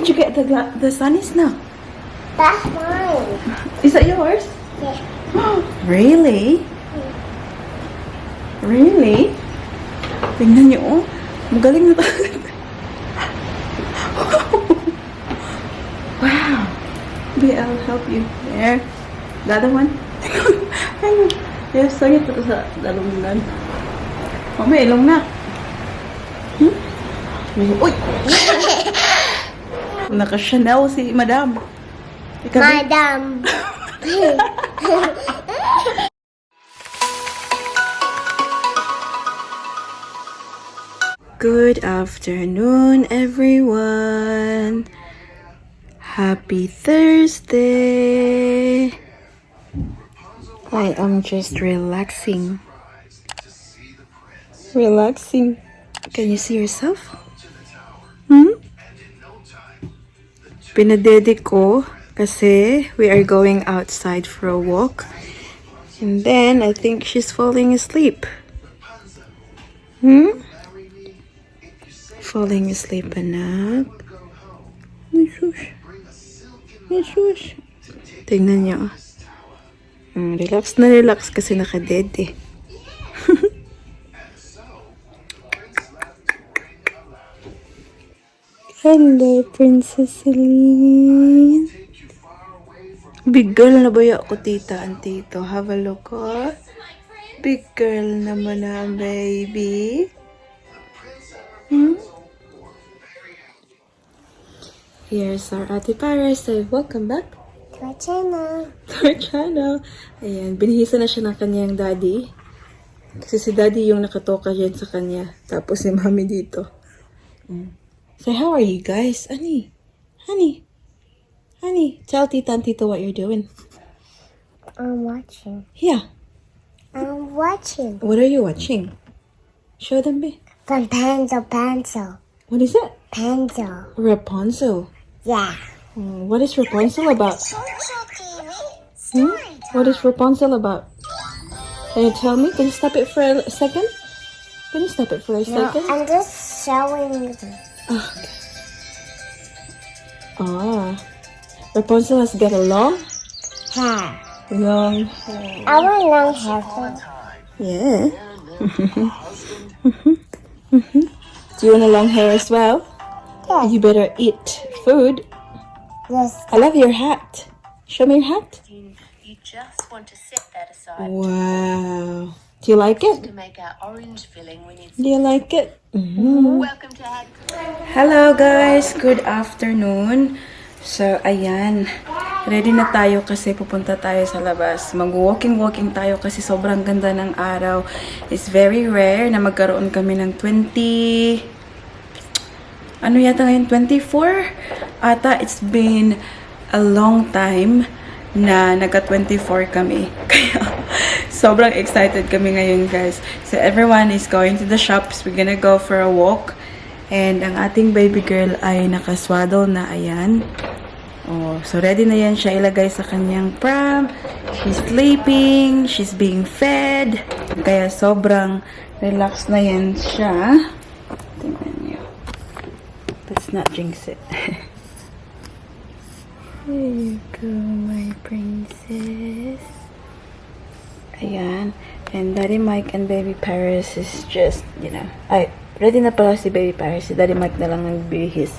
did you get the sunnies now? That's mine. Is that yours? Yeah. Really? Really? Tingnan niyo, oh. Magaling na talaga. Wow. Maybe I'll help you. There. The other one? Yes, sorry ito sa dalungan. Oh, may ilong na. Uy! Naka-Chanel si Madam. Madam. Good afternoon, everyone. Happy Thursday. I am just relaxing. Relaxing. Can you see yourself? Pinadede ko kasi we are going outside for a walk. And then I think she's falling asleep. Falling asleep, anak. Jesus. Jesus. Tingnan niyo. Relax na relax kasi nakadede. Hello, Princess Celine. Big girl na ba ako, tita and tito? Have a look, oh. Big girl naman na, baby. Here's our Ate Paris. Welcome back To our channel. to our channel. Ayan, binihisa na siya ng kanyang daddy. Kasi si daddy yung nakatoka dyan sa kanya. Tapos si mami dito. So how are you guys? Honey. Tell tita and tito what you're doing. I'm watching. Yeah. I'm watching. What are you watching? Show them, be. From Pencil. What is it? Pencil. Rapunzel. Yeah. What is Rapunzel about? What is Rapunzel about? Can you tell me? Can you stop it for a second? Can you stop it for a No, second? I'm just showing them. Oh, okay. Rapunzel has got a long Hair. hair. I want long hair too. Yeah. Do you want a long hair as well? Yes. You better eat food. Yes. I love your hat. Show me your hat. You just want to set that aside Wow. Do you like it? to make our orange filling. We need Do you like it? welcome to Hag. Hello guys, good afternoon. So ayan, ready na tayo kasi pupunta tayo sa labas. Mag-walking tayo kasi sobrang ganda ng araw. It's very rare na magkaroon kami ng 24 ata. It's been a long time na nagka-24 kami. Kaya sobrang excited kami ngayon guys. So everyone is going to the shops. We're gonna go for a walk. And ang ating baby girl ay nakaswaddle na, ayan. Oh, so ready na yan siya ilagay sa kanyang pram. She's sleeping. She's being fed. Kaya sobrang relax na yan siya. Tingnan niyo. Let's not jinx it. Here you go, my princess. Ayan. And Daddy Mike and Baby Paris is just, ready na pala si Baby Paris. Si Daddy Mike na lang nagbihis.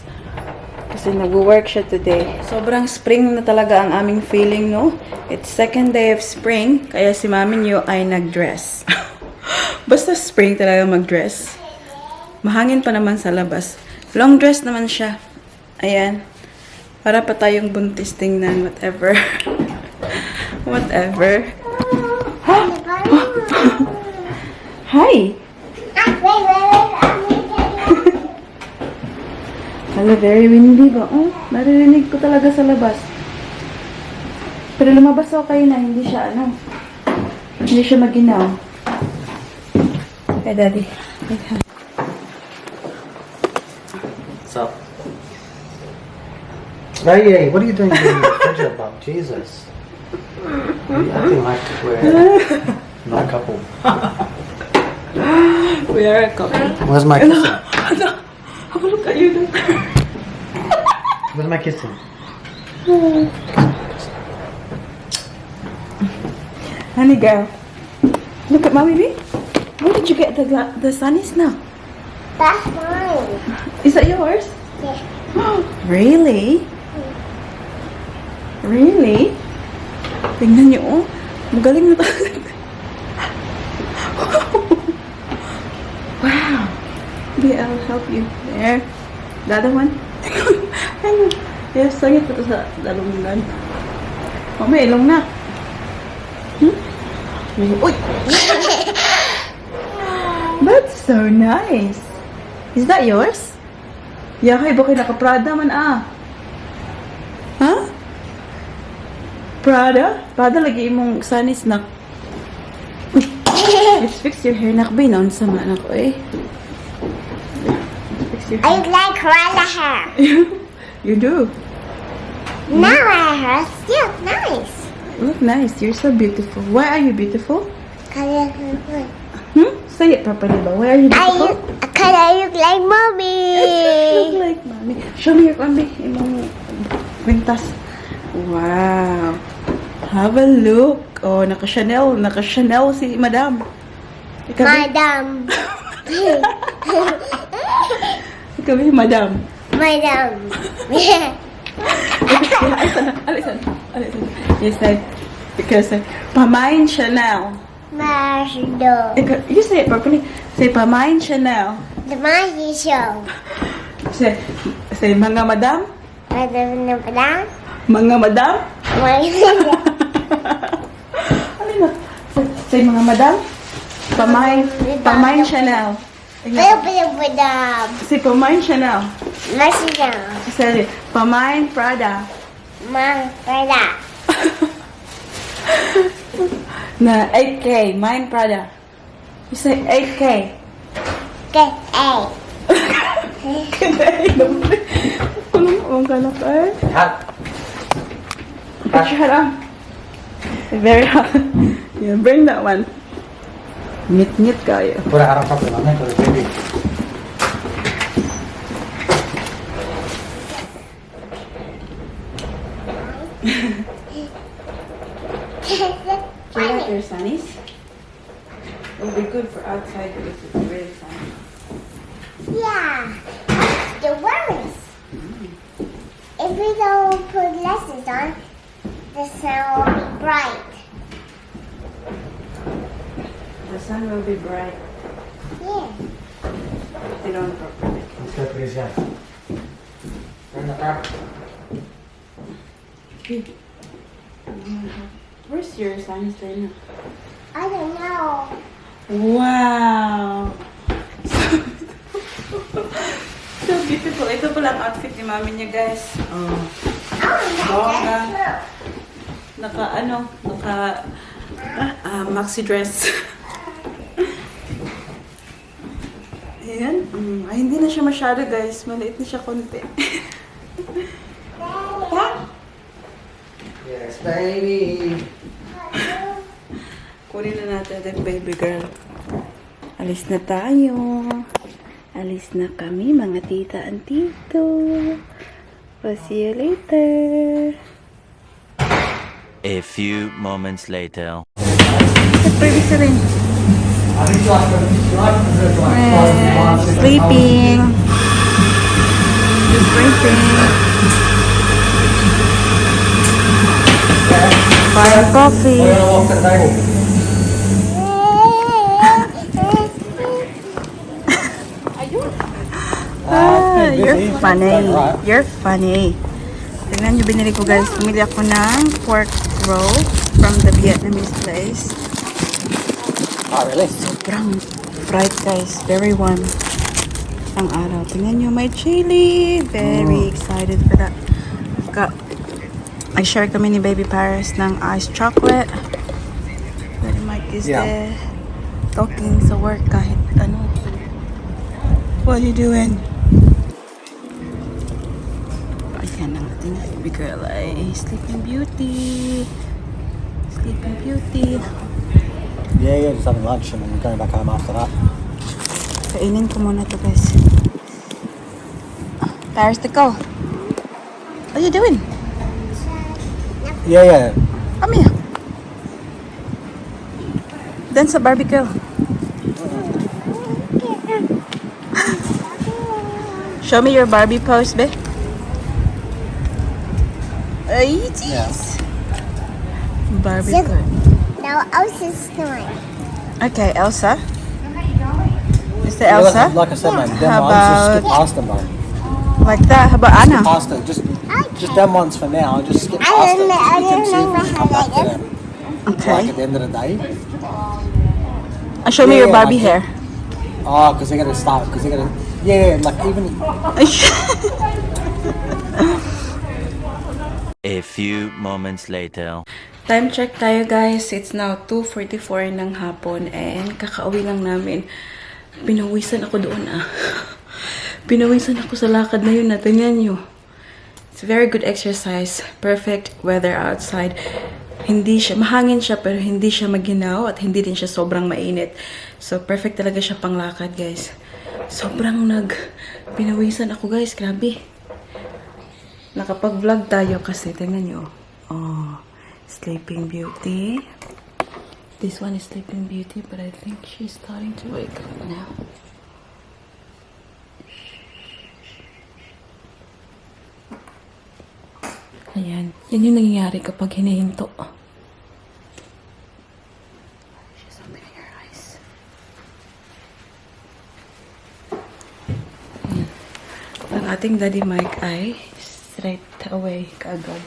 Kasi nag-work siya today. Sobrang spring na talaga ang aming feeling, no? It's second day of spring. Kaya si mami niyo ay nag-dress. Basta spring talaga mag-dress. Mahangin pa naman sa labas. Long dress naman siya. Ayan. Para pa tayong buntis tingnan. Whatever. Whatever. Hi! Hala, very windy ba? Oh, naririnig ko talaga sa labas. Pero lumabas ako kayo na, hindi siya maginaw. Hey, Daddy. What's up? Hey, what are you doing in the fridge up, Bob? Jesus. You're acting like we're not a couple. We are a couple. Where's my kiss? Have a look at you. Where's my kissing? Honey girl, look at mommy, baby. Where did you get the sunnies now? That's mine. Is that yours? Yeah. Really? Really? Tingnan niyo, oh. Magaling na talaga. Wow. Maybe I'll help you. There. The other one. Ayun. Yes, sangit pa ito sa dalungan. Oh, may ilong na. Uy! That's so nice. Is that yours? Yahay, bakit naka-Prada man ah? Huh? Prada? Prada lagi imong sunny snack. Let's fix your hair, nakbay na sama na ko eh. Let's fix your I hair. like Rala hair. You do. Now my hair still nice. Look nice. You're so beautiful. Why are you beautiful? Cause Say it properly ba? Why are you beautiful? I look like mommy. Look like mommy. Show me your kambi. Imong kwintas. Wow. Have a look. Oh, naka-Chanel. Naka-Chanel si Madam. Ikaw, Madam. ikaw, Madam. Madam. Alisan. Yes, like, because pamain Chanel. Marshall. You say it properly. Say pamain Chanel. The Magic Show. Say mga madam. Madam. Mga madam. Madam. Ano na? Say mga madam. Pamain Chanel. Madam. Say pamain Chanel. Marshall. Say pamain Prada. Prada. Na 8K. Mine Prada. You say 8K. Get A. Kulong ka na ka eh. Hot. Put your head on. Very hot. Yeah, bring that one. Ngit kayo. Pura harap ka pa naman, pura baby. Do you like your sunnies? It will be good for outside because it's really sunny. Yeah. The worst. If we don't put glasses on, the sun will be bright. The sun will be bright. Yeah. If you don't properly. Let's go, please, yeah. Turn the car. Where's your sunnies then? I don't know. Wow! So beautiful. Ito pala ang outfit ni mami niya, guys. Oh. Bongga. Naka maxi dress. Ayan. Ay, hindi na siya masyado, guys. Maliit na siya konti. Yes, baby. Kunin na natin ang baby girl. Alis na tayo. Alis na kami, mga tita and tito. We'll see you later. A few moments later. Baby ka rin. Sleeping. Just sleeping. Buying coffee. Walk the table. You're funny. You're funny. Tingnan nyo, binili ko guys. Bumili ako ng pork roll from the Vietnamese place. Oh, really? Sobrang fried guys. Very warm ang araw. Tingnan nyo, may chili. Very excited for that. I-share kami ni Baby Paris ng iced chocolate. Daddy Mike is there talking sa work kahit ano. What are you doing? Ayan ang ating baby girl ay Sleeping Beauty. Sleeping Beauty. Yeah, just having lunch and then we're going back home after that. Kainin ko muna to guys. Paris to go. What are you doing? Yeah. Come here. Dance sa barbecue. Show me your Barbie pose, be. Ay, jeez. Barbie Zip. pose. Now Elsa's snoring. Okay, Elsa. Is the Yeah, Elsa? like I said, man, them How ones just skip about- past them, man. Like that. How about Anna? Past it. Just them ones for now. Just skip past it. I You can don't see know if we come back to them. Okay. Like at the end of the day. And show me your Yeah, Barbie hair. like- Oh, because they're gonna start. Because they're gonna. Yeah, like even. A few moments later. Time check tayo, guys. It's now 2:44 ng hapon and kakauwi lang namin. Pinawisan ako doon Pinawisan ako sa lakad na yun. Tingnan nyo. It's a very good exercise. Perfect weather outside. Hindi siya, mahangin siya pero hindi siya maginaw at hindi din siya sobrang mainit. So, perfect talaga siya panglakad, guys. Sobrang pinawisan ako, guys. Grabe. Nakapag-vlog tayo kasi. Tingnan nyo. Oh, Sleeping Beauty. This one is Sleeping Beauty, but I think she's starting to wake up now. Ayan. Yan yung nangyayari kapag hinihinto. She's opening her eyes. Ayan. Ang ating Daddy Mike ay straight away kaagad.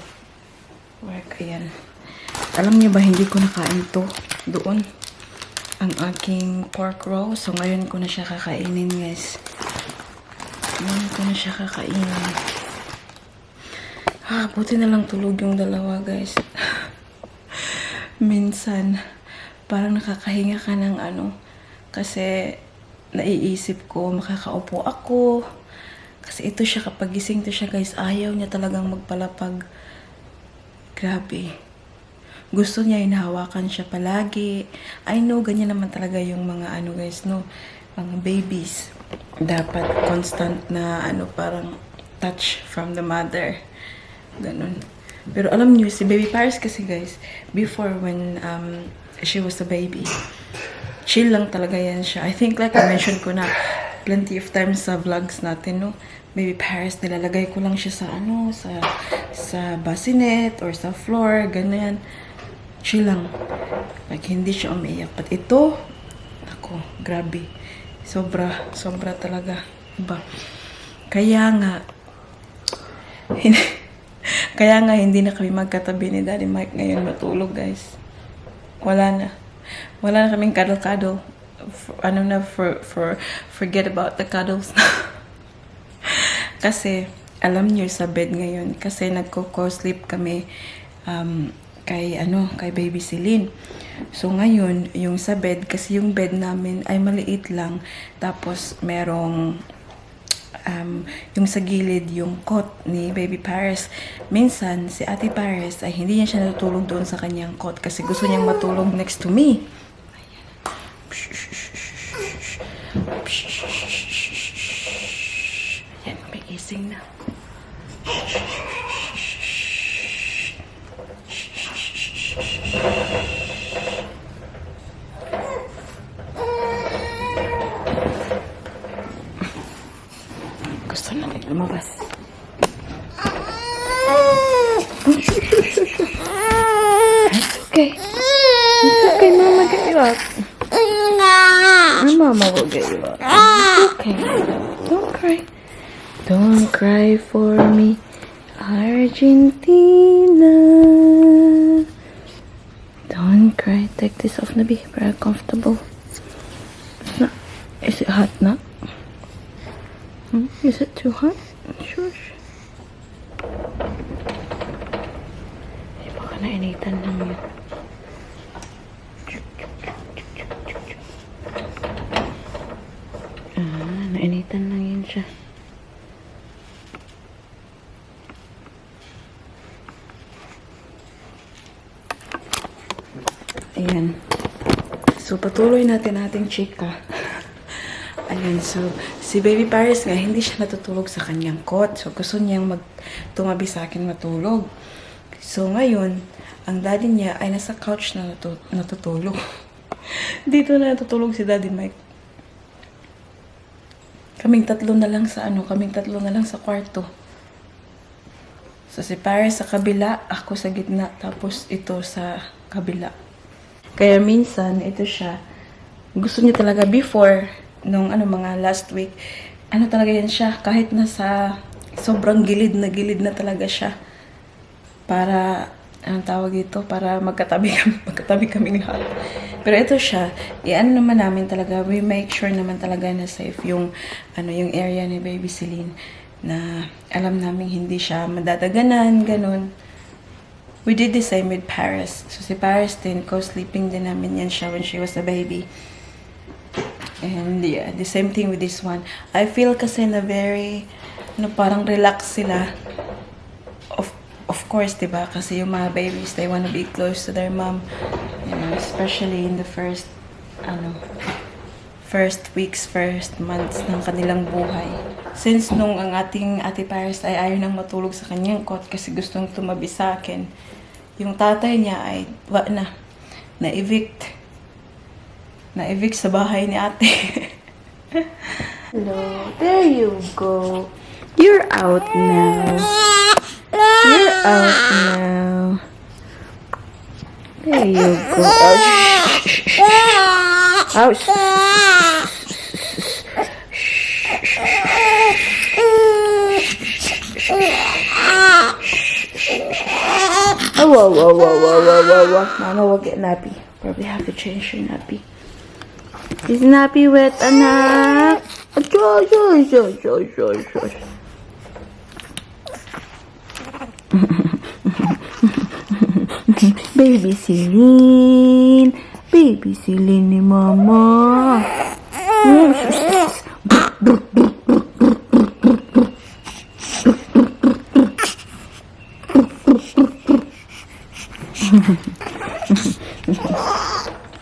Work. Ayan. Alam niyo ba, hindi ko nakain to doon. Ang aking pork roll. So, ngayon ko na siya kakainin, guys. Ngayon ko na siya kakainin. Buti na lang tulog yung dalawa, guys. Minsan, parang nakakahinga ka ng kasi naiisip ko, makakaupo ako. Kasi ito siya, kapag gising to siya, guys, ayaw niya talagang magpalapag. Grabe. Gusto niya, hinahawakan siya palagi. I know, ganyan naman talaga yung mga guys, no? Mga babies. Dapat constant na, parang touch from the mother. Ganun. Pero alam niyo, si Baby Paris kasi, guys, before when she was a baby, chill lang talaga yan siya. I think, like I mentioned ko na plenty of times sa vlogs natin, no? Baby Paris, nilalagay ko lang siya sa sa bassinet or sa floor, ganyan. Chill lang. Like, hindi siya umiiyak. But ito, ako, grabe. Sobra talaga. Iba. Kaya nga, hindi na kami magkatabi ni Daddy Mike ngayon matulog, guys. Wala na kaming cuddle-cuddle. Forget about the cuddles. Kasi, alam niyo sa bed ngayon, kasi nagko-co-sleep kami kay Baby Celine. So, ngayon, yung sa bed, kasi yung bed namin ay maliit lang. Tapos, merong yung sa gilid, yung cot ni Baby Paris. Minsan, si Ate Paris ay hindi niya siya natutulog doon sa kanyang cot kasi gusto niyang matulog next to me. Ayan, may gising na. Gusto na rin lumabas. It's okay. It's okay, Mama get you up. Mama will get you up. It's okay. Don't cry. Don't cry for me, Argentina. Don't cry. Take this off na, be very comfortable. Is it hot na? Is it too hot? Shush. Ay, baka nainitan lang yun. Nainitan lang yun siya. Ayan. So, patuloy natin ating chika. Ayan, so, si Baby Paris nga, hindi siya natutulog sa kanyang cot. So, gusto niyang tumabi sa akin matulog. So, ngayon, ang daddy niya ay nasa couch na natutulog. Dito na natutulog si Daddy Mike. Kaming tatlo na lang sa kwarto. So, si Paris sa kabila, ako sa gitna, tapos ito sa kabila. Kaya minsan, ito siya, gusto niya talaga before, nung mga last week, talaga yan siya, kahit nasa sobrang gilid na talaga siya. Para, anong tawag dito, para magkatabi kaming lahat. Pero ito siya, naman namin talaga, we make sure naman talaga na safe yung area ni Baby Celine, na alam namin hindi siya madadaganan, ganun. We did the same with Paris. So si Paris din, co-sleeping din namin yan siya when she was a baby. And yeah, the same thing with this one. I feel kasi na very, parang relax sila. Of course, diba? Kasi yung mga babies, they wanna be close to their mom. Especially in the first weeks, first months ng kanilang buhay. Since nung ang ating Ate Paris ay ayaw nang matulog sa kanyang cot kasi gustong tumabi sa akin, yung tatay niya ay na-evict sa bahay ni ate. Hello, there you go. You're out now. You're out now. There you go. Oh, whoa. Mama will get nappy. Probably have to change your nappy. Is nappy wet, anak? Baby Celine. Baby Celine ni Mama.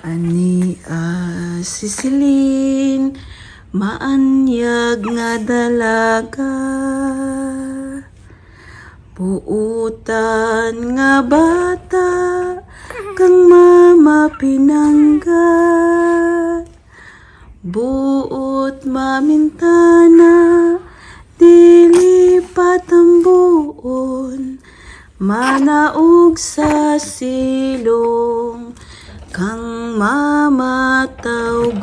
Ani si Celine, maanyag nga dalaga, buutan nga bata, kang mama pinangga, buot mamintana, dili patambuon, manaog sa silong, kang mama tawgon.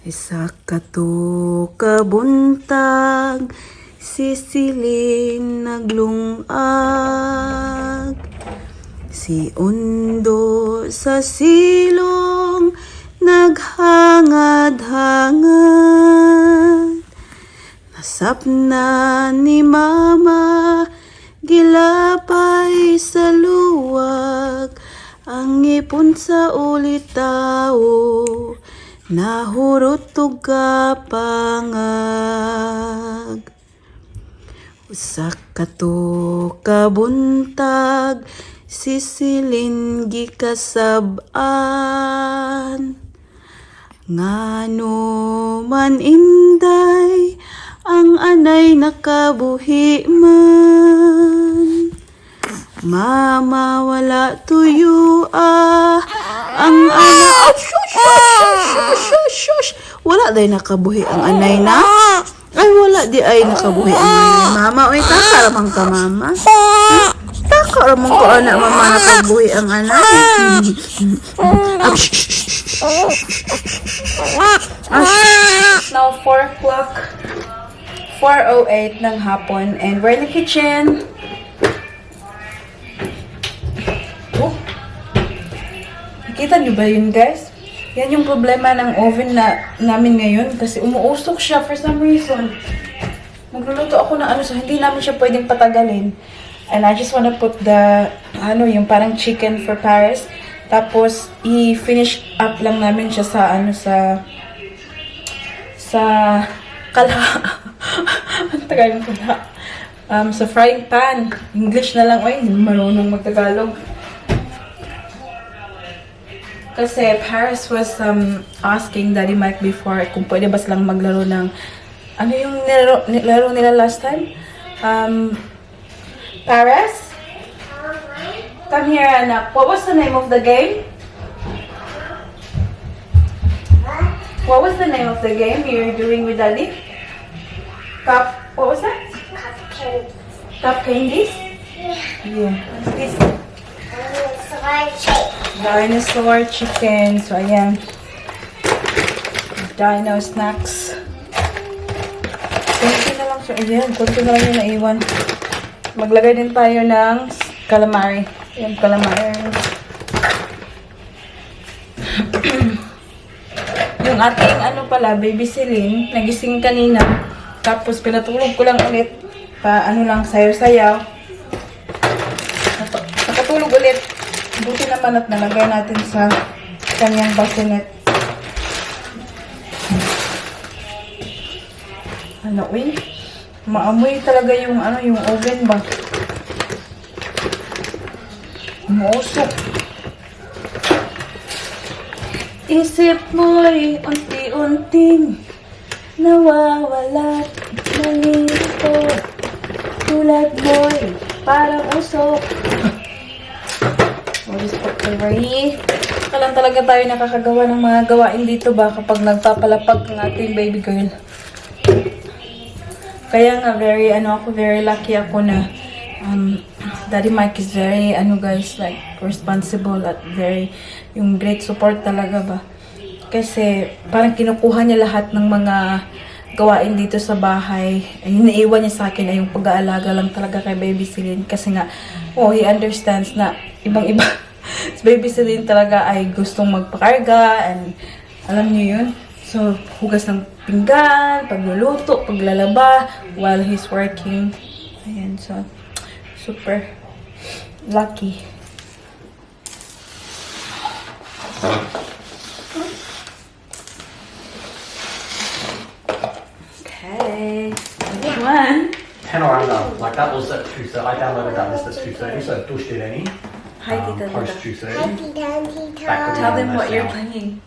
Isa kato kabuntag, si Celine naglungag, si Undo sa silong naghangad-hangad, nasapna ni mama, gilapay sa luwag, ang ipon sa ulitaw, nahurot og kapangag. Usa kato kabuntag, si Celine gikasab-an, ngano man inday, ang anay nakabuhi man. Mama wala tuyo ang ana. Shush. Wala day nakabuhi ang anay na. Ay wala di ay nakabuhi ang anay. Mama, oy takaramang ka mama. Takaramang ko anak mama nakabuhi ang anay. Now 4 o'clock. 4:08 ng hapon and we're in the kitchen. Oh. Nakita niyo ba yun, guys? Yan yung problema ng oven namin ngayon kasi umuusok siya for some reason. Magluluto ako ng so hindi namin siya pwedeng patagalin. And I just wanna put the, yung parang chicken for Paris. Tapos, i-finish up lang namin siya sa kalha. Ang tagal ng kalha. Sa frying pan. English na lang. Ay, hindi marunong magtagalog. Kasi Paris was asking Daddy Mike before kung pwede ba silang maglaro ng ano yung nilaro nila last time? Paris? Come here, anak. What was the name of the game? What was the name of the game you're doing with Daddy? What was that? Cupcake. Cup candies? Yeah. What's this? Dinosaur chicken. So, ayan. Dino snacks. Kunti na lang siya. Ayan, kunti na lang yung naiwan. Maglagay din tayo ng calamari. Ayan, calamari. Yung ating ano pala, baby Celine, nagising kanina. Tapos pinatulog ko lang ulit. Ano lang, sayaw-sayaw. Nakatulog ulit. Buti naman at nalagay natin sa kanyang bassinet. Ano, uy? Maamoy talaga yung yung oven ba? Umuusok. Isip mo'y unti-unting nawawala, nalito. Tulad mo'y parang usok. Just put the ray. Kalang talaga tayo nakakagawa ng mga gawain dito ba kapag nagpapalapag ng ating baby girl. Kaya nga very lucky ako na Daddy Mike is very guys, like responsible at very yung great support talaga ba. Kasi parang kinukuha niya lahat ng mga gawain dito sa bahay. Yung naiwan niya sa akin ay yung pag-aalaga lang talaga kay baby Celine. Kasi nga, he understands na ibang-iba. Si baby Celine talaga ay gustong magpakarga and alam niyo yun. So, hugas ng pinggan, pagluluto, paglalaba while he's working. Ayan, so, super lucky. Okay, which one? Panorama. Like that was at 2:30. I downloaded that list at 2:30, so I pushed it any. Hi, Tita. Post Tita. 2:30. Happy Dandy Back Tell Time. them what you're playing.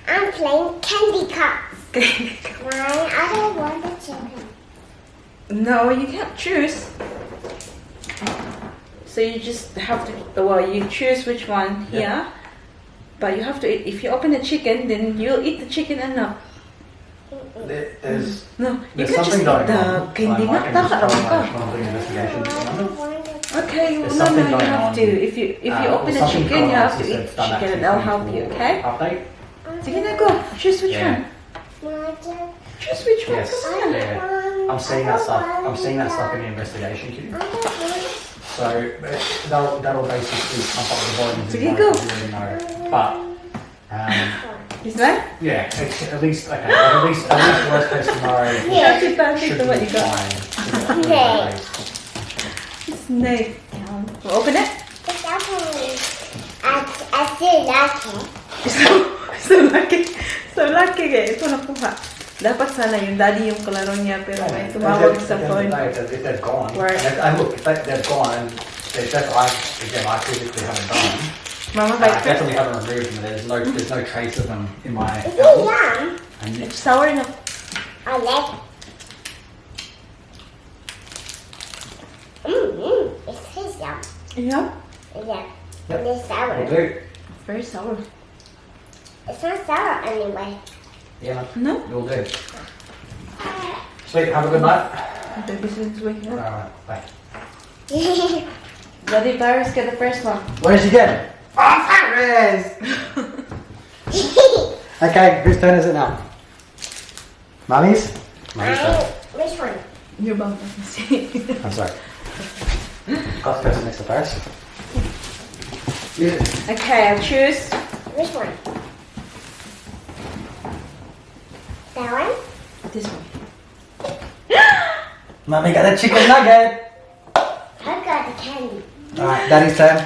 I'm playing candy cups. Why? I don't want the chicken. No, you can't choose. So you just have to, you choose which one, yeah? But you have to eat, if you open the chicken, then you'll eat the chicken enough. There's No, you there's can just something eat going the on. candy. I can just tell Not my when I'm doing investigation. Okay, There's no, something you going have on. to. If you open the something chicken, you going on have to since eat they've done that chicken and I'll help you, 2:24 okay? Update. Sige na, go. Choose which Yeah. one. Choose which one. Yes. Come on. Yeah. I'm seeing that stuff. I'm seeing that stuff in the investigation queue. So that'll basically pump up the volume. Sige, go. Really know. But This one? yeah, at least worst case scenario. Shout it back Should to what be you got. fine. Okay. Snake. Open it. It's okay. I still like it. So lucky. So lucky eh. Ito nakuha. Dapat sana yung daddy yung kalaro niya pero may tumawag sa phone. If they're gone, Right. and look, if they're gone, I physically haven't done them. Mama, I bite it. definitely haven't removed them. There's no trace of them in my Is it outlook. yum? And It's sour enough. I like it. It tastes yum. Yeah. Yeah. Yep. And it's sour. will do. Very sour. It's not sour anyway. Yeah, No? you'll do. Sweet, have a good night. Baby since waking up. Alright, bye. Daddy Paris get the first one. What did you get? Oh, Paris! Okay, whose turn is it now? Mummy's? Mummy's turn. Which one? You're both to see. I'm sorry. Last person next to Paris. Okay, I choose. Which one? That one? This one. Mummy got a chicken nugget! I got the candy. Alright, Daddy's turn.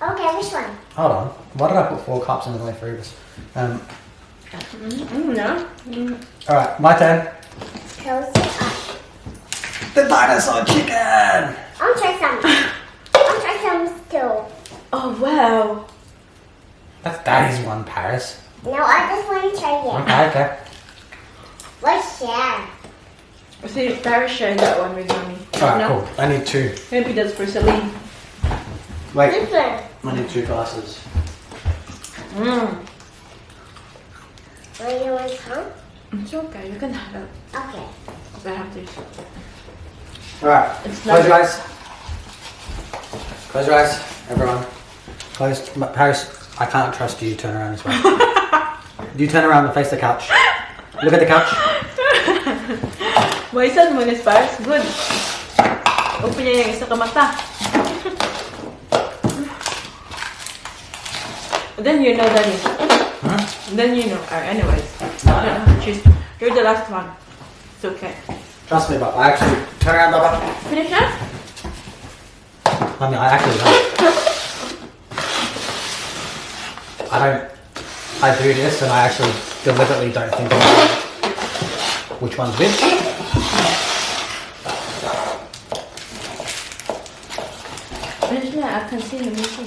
Okay, which one? Hold on. Why did I put 4 cups and there's only 3 of us? No. Alright, my turn. Close it up. The dinosaur chicken! I'll try some. I'll try some too. Oh wow. That's Daddy's one, Paris. No, I just want to try it. Okay. Let's share. See, Paris shared that one with mommy. Alright, cool. I need 2. Maybe that's for Celine. Wait, This one. I need 2 glasses. Mm. What do you want some? It's okay, you can have it. Okay. I have this. Alright, It's close not- your eyes. Close your eyes, everyone. Close. Paris, I can't trust you. Turn around this way. You turn around and face the couch. Look at the couch. Why sad mo, Miss Paris? Good. Open niya yung isa ka mata. Then you know, Daddy. Huh? Then you know. Anyways. Choose. You're the last one. It's okay. Trust me, Bob. I actually turn around, Baba. Finish that? I actually don't. I do this and I actually deliberately don't think about which one's which. Finish that. I can see. Let me see.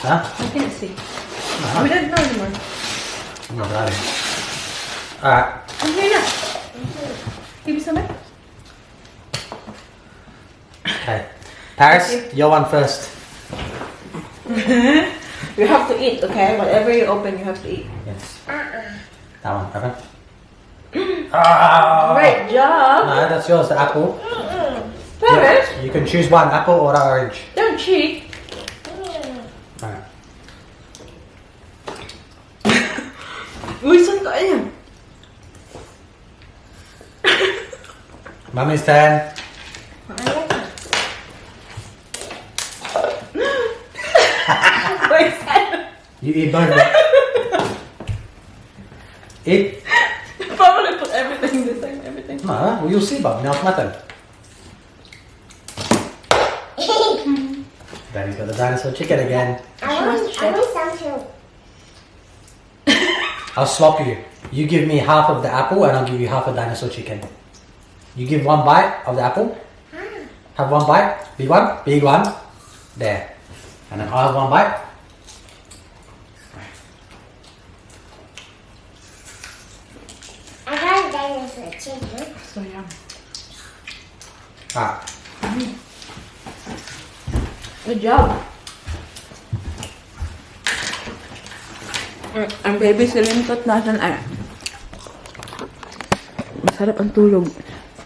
Huh? I can't see. No. We don't know anymore. I'm not ready. Alright. I'm here now. Give me some. Okay. Paris, you're one first. You have to eat, okay? Whatever you open, you have to eat. Yes. That one, open. Ah! Great job. No, that's yours, the apple. Paris, You can choose one, apple or the orange. don't cheat. Alright. Uy, saan ka yan? Mummy's turn. Wait, saan? You eat both of it. Eat. Probably put everything the same, everything. No, well, you'll see, Bob. Now it's my turn. Daddy's got the dinosaur chicken again. I want some too. I'll swap you. You give me half of the apple and I'll give you half of dinosaur chicken. You give one bite of the apple. Have one bite. Big one. Big one. There. And then I'll have one bite. I got a dinosaur chicken. So yum. Ah. Good job. Ang baby silintot natin ay masarap ang tulog.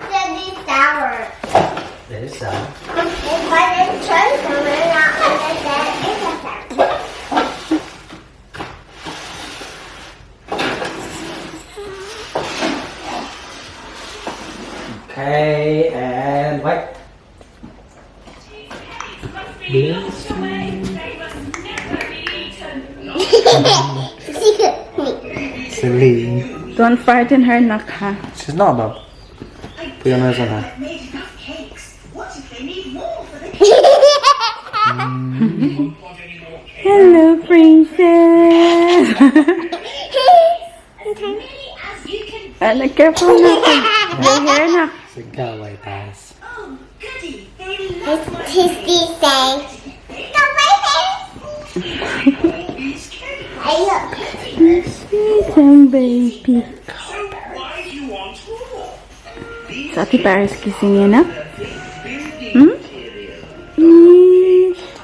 That is sour. That is sour. If I didn't try some, I'm not gonna get it. Okay, and wait. Silly. Don't frighten her, nak, ha? She's not, Bob. Put your nose on her. Hello, princess. And careful, nak. Your hair, nak. So go away, Paris. It's tasty thing. No, baby. I look. Sweet baby. So, Ate Paris kissing you, na?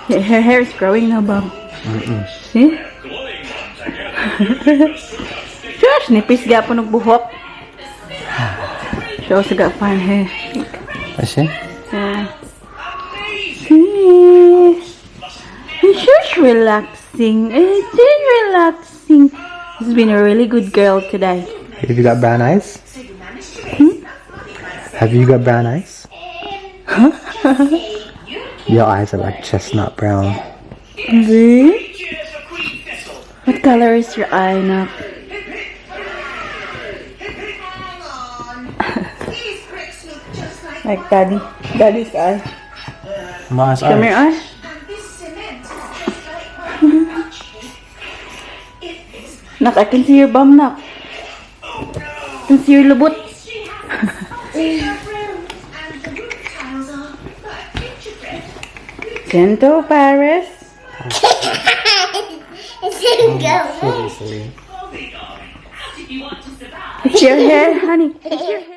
Her hair is growing now, Bob. See? Josh, nipis ga po nagbuhok. She also got fine hair. Is she? Yeah. See? It's just relaxing. It's just relaxing. She's been a really good girl today. Have you got brown eyes? Have you got brown eyes? Your eyes are like chestnut brown. See? What color is your eye now? Like daddy's eye. Nice Come here, eye. Nak, I can see your bum, nak. I can see your lubot. Gentle, Paris. It's didn't go Silly, silly. It's your hair, honey. It's your hair.